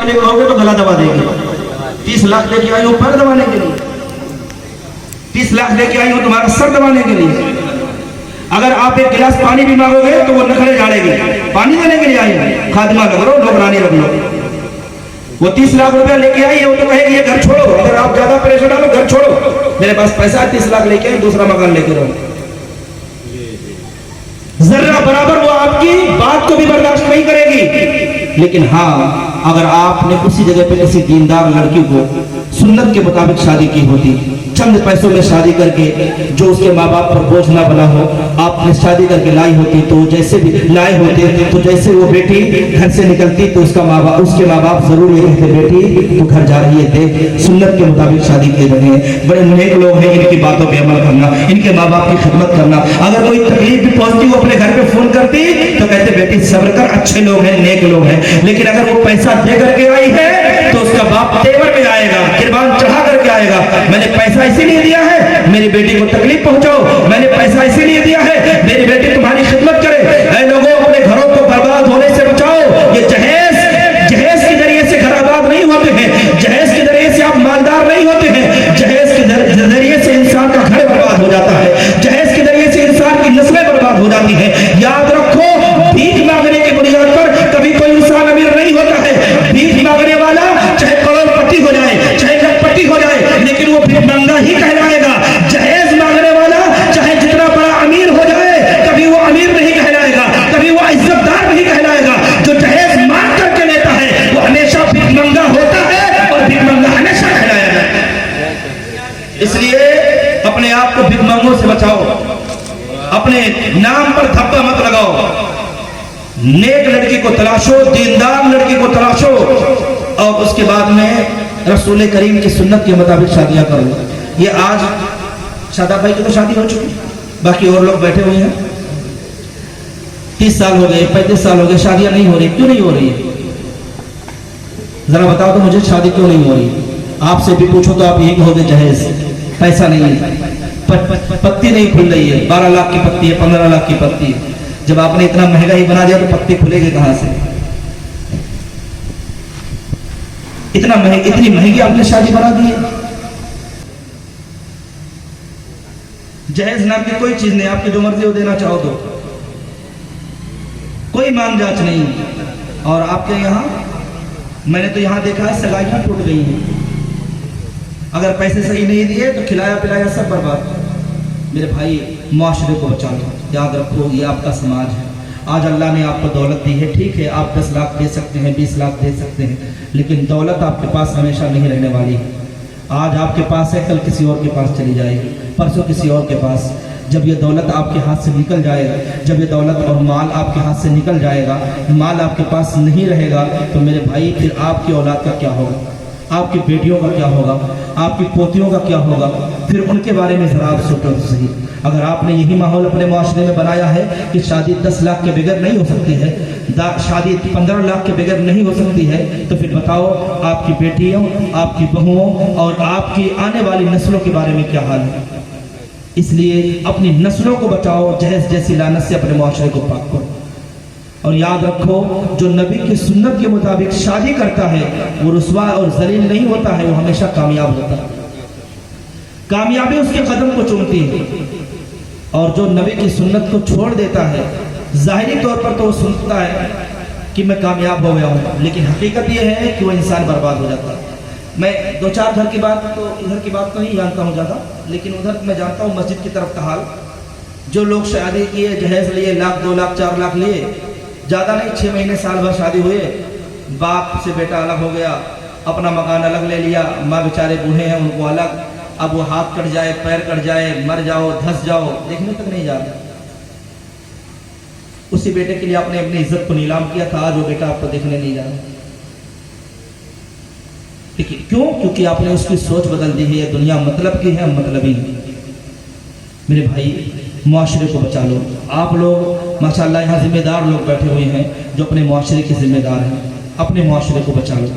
दबाने को कहोगे तो गला दबा देगी। 30 लाख लेके आई हो पैर दबाने के लिए, 30 लाख लेके आई हो तुम्हारा सर दबाने के लिए। अगर आप एक गिलास पानी भी मांगोगे तो वो नखरे झाड़ेगी, पानी देने के लिए आई है, खादिमा लग लो, नौकरानी रख लो। वो 30 लाख रुपया लेके आई है, वो तो कहेगी ये घर छोड़ो, अगर आप ज्यादा प्रेशर डालो घर छोड़ो, मेरे पास पैसा है 30 लाख लेके आई, दूसरा मकान लेके रहो। जर्रा बराबर वो आपकी बात को भी बर्दाश्त नहीं करेगी। लेकिन हाँ, अगर आपने उसी जगह पे किसी दीनदार लड़की को सुन्नत के मुताबिक शादी की होती, चंद पैसों में शादी करके, जो उसके माँ बाप पर बोझ ना बना हो, आपने शादी करके लाई होती, तो जैसे भी लाए होते तो जैसे वो बेटी घर से निकलती तो उसके माँ बाप जरूर ये कहते बेटी तो घर जा रही है, देख सुन्नत के मुताबिक शादी किए रहे हैं। बड़े नेक लोग हैं, इनकी बातों पर अमल करना, इनके माँ बाप की खिदमत करना। अगर कोई तकलीफ भी पहुंचती वो अपने घर पे फोन करती तो कहते बेटी सब्र कर, अच्छे लोग हैं, नेक लोग हैं। लेकिन अगर वो पैसा दे करके आई है तो उसका बाप तेवर में आएगा, किरबान चढ़ा करके आएगा, मैंने पैसा इसीलिए दिया है मेरी बेटी को तकलीफ पहुंचाओ, मैंने पैसा इसीलिए दिया है मेरी बेटी तुम्हारी खिदमत करे। ऐ लोगों, अपने घरों को बर्बाद होने से बचाओ। ये जहेज के जरिए से घर आबाद नहीं होते हैं, जहेज के जरिए से आप मालदार नहीं होते हैं, जहेज के जरिए से इंसान का घर बर्बाद हो जाता है, जहेज के जरिए से इंसान की नस्लें बर्बाद हो जाती है। याद रखो, भीख मांगने की बुनियाद पर कभी कोई इंसान अमीर नहीं होता है। भीख मांगने वाला चाहे करोड़पति हो जाए, चाहे लखपति हो जाए, लेकिन वो भीख मांगा ही कहलाएगा। जहेज मांगने वाला चाहे जितना बड़ा अमीर हो जाए, कभी वो अमीर नहीं कहलाएगा, कभी वो इज्जतदार नहीं कहलाएगा। जो जहेज मांग करके लेता है वो हमेशा भीख मांगा होता है और भीख मांगा हमेशा कहलाएगा। इसलिए अपने आप को भीख मांगों से बचाओ, अपने नाम पर धब्बा मत लगाओ। नेक लड़की को तलाशो, दीनदार लड़की को तलाशो, और उसके बाद में रसूल करीम की सुन्नत के मुताबिक शादियां करो। ये आज शादाब भाई की तो शादी हो चुकी, बाकी और लोग बैठे हुए हैं, 30 साल हो गए, 35 साल हो गए, शादियां नहीं हो रही। क्यों नहीं हो रही है? जरा बताओ तो मुझे, शादी क्यों नहीं हो रही? आपसे भी पूछो तो आप यही कहोगे जहेज, पैसा नहीं है, पत्ती नहीं खुल रही है। 12 लाख की पत्ती है, 15 लाख की पत्ती है। जब आपने इतना महंगा ही बना दिया तो पत्ती खुलेगी कहां से? इतनी महंगी आपने शादी बना दी है। जहेज नाम की कोई चीज नहीं, आपकी जो मर्जी हो देना चाहो तो, कोई मान जांच नहीं। और आपके यहाँ, मैंने तो यहाँ देखा है सगाइयां टूट गई हैं। अगर पैसे सही नहीं दिए तो खिलाया पिलाया सब बर्बाद। मेरे भाई, मुआशरे को बचा लो। याद रखो, ये आपका समाज है। आज अल्लाह ने आपको दौलत दी है, ठीक है, आप 10 लाख दे सकते हैं, 20 लाख दे सकते हैं, लेकिन दौलत आपके पास हमेशा नहीं रहने वाली है। आज आपके पास है, कल किसी और के पास चली जाएगी, परसों किसी और के पास। जब ये दौलत आपके हाथ से निकल जाएगा, जब ये दौलत और माल आपके हाथ से निकल जाएगा, माल आपके पास नहीं रहेगा, तो मेरे भाई फिर आपकी औलाद का क्या होगा, आपकी बेटियों का क्या होगा, आपकी पोतियों का क्या होगा? फिर उनके बारे में जरा आप सोचो तो सही। अगर आपने यही माहौल अपने मुआशरे में बनाया है कि शादी 10 लाख के बगैर नहीं हो सकती है, शादी 15 लाख के बगैर नहीं हो सकती है, तो फिर बताओ आपकी बेटियों, आपकी बहुओं और आपकी आने वाली नस्लों के बारे में क्या हाल है? इसलिए अपनी नस्लों को बचाओ, जहेज जैसी लानत से अपने मुआशरे को पाक करो। और याद रखो, जो नबी की सुन्नत के मुताबिक शादी करता है वो रुसवा और जलील नहीं होता है, वो हमेशा कामयाब होता है। कामयाबी उसके कदम को चूमती है। और जो नबी की सुन्नत को छोड़ देता है, जाहिरी तौर पर तो वो सुनता है कि मैं कामयाब हो गया हूँ, लेकिन हकीकत ये है कि वो इंसान बर्बाद हो जाता है। मैं 2-4 घर की बात तो, इधर की बात तो नहीं जानता हूँ ज़्यादा, लेकिन उधर मैं जानता हूँ मस्जिद की तरफ का हाल। जो लोग शादी किए, जहेज लिए, 1 लाख 2 लाख 4 लाख लिए, ज़्यादा नहीं, 6 महीने साल भर शादी हुए, बाप से बेटा अलग हो गया, अपना मकान अलग ले लिया, माँ बेचारे बूढ़े हैं उनको अलग, अब वो हाथ कट जाए, पैर कट जाए, मर जाओ, धस जाओ, देखने तक नहीं जा रहे। उसी बेटे के लिए आपने अपनी इज्जत को नीलाम किया था, आज वो बेटा आपको देखने नहीं जा रहा। क्यों? क्योंकि आपने उसकी सोच बदल दी है। ये दुनिया मतलब की है, मतलबी। मेरे भाई, मुआशरे को बचा लो। आप लोग माशाअल्लाह यहाँ जिम्मेदार लोग बैठे हुए हैं जो अपने मुआशरे के जिम्मेदार हैं, अपने मुआशरे को बचा लो।